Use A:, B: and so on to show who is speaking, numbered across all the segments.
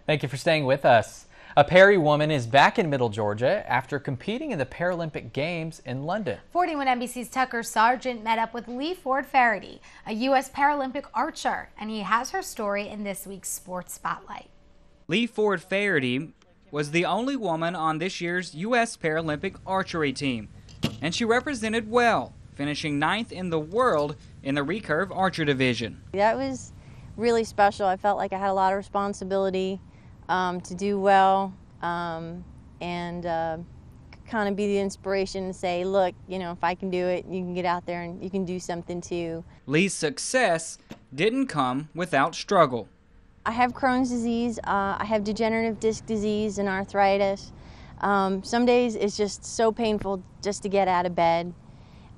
A: Thank you for staying with us. A Perry woman is back in Middle Georgia after competing in the Paralympic Games in London.
B: 41 NBC's Tucker Sargent met up with Lee Ford-Faherty, a U.S. Paralympic archer, and he has her story in this week's Sports Spotlight.
C: Lee Ford-Faherty was the only woman on this year's U.S. Paralympic archery team, and she represented well, finishing 9th in the world in the recurve archer division.
D: That was really special. I felt like I had a lot of responsibility to do well and kind of be the inspiration to say, look, you know, if I can do it, you can get out there and you can do something too.
C: Lee's success didn't come without struggle.
D: I have Crohn's disease, I have degenerative disc disease and arthritis. Some days it's just so painful just to get out of bed.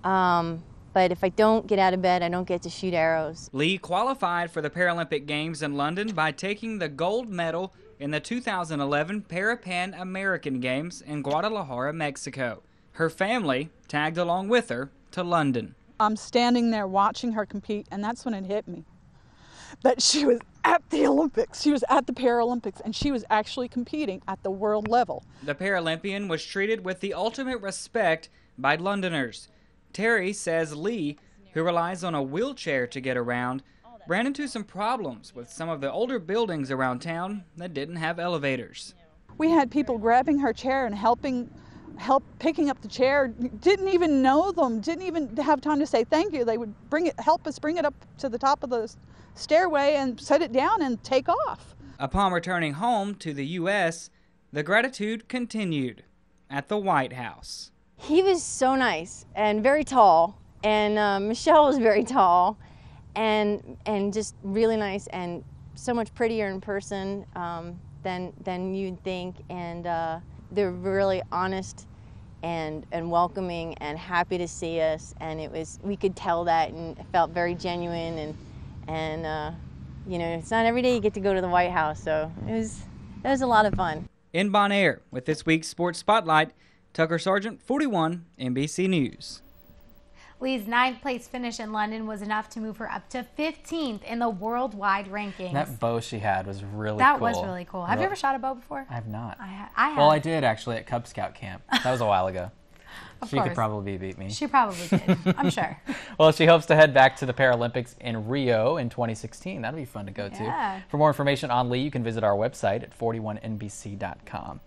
D: But if I don't get out of bed, I don't get to shoot arrows.
C: Lee qualified for the Paralympic Games in London by taking the gold medal in the 2011 Pan American Games in Guadalajara, Mexico. Her family tagged along with her to London.
E: I'm standing there watching her compete, and that's when it hit me. That she was at the Olympics, she was at the Paralympics, and she was actually competing at the world level.
C: The Paralympian was treated with the ultimate respect by Londoners. Terry says Lee, who relies on a wheelchair to get around, ran into some problems with some of the older buildings around town that didn't have elevators.
E: We had people grabbing her chair and help picking up the chair, didn't even know them, didn't even have time to say thank you. They would help us bring it up to the top of the stairway and set it down and take off.
C: Upon returning home to the U.S., the gratitude continued at the White House.
D: He was so nice and very tall, and Michelle was very tall and just really nice and so much prettier in person than you'd think, and they're really honest and welcoming and happy to see us, and we could tell that, and it felt very genuine, and you know, it's not every day you get to go to the White House, so it was a lot of fun.
C: In Bon Air with this week's Sports Spotlight, Tucker Sargent, 41 NBC News.
B: Lee's 9th place finish in London was enough to move her up to 15th in the worldwide rankings.
A: That bow she had was really cool.
B: That was really cool. Have you ever shot a bow before?
A: I have not.
B: I have.
A: Well, I did actually at Cub Scout camp. That was a while ago. She could probably beat me.
B: She probably did, I'm sure.
A: Well, she hopes to head back to the Paralympics in Rio in 2016. That'll be fun to go to. For more information on Lee, you can visit our website at 41nbc.com.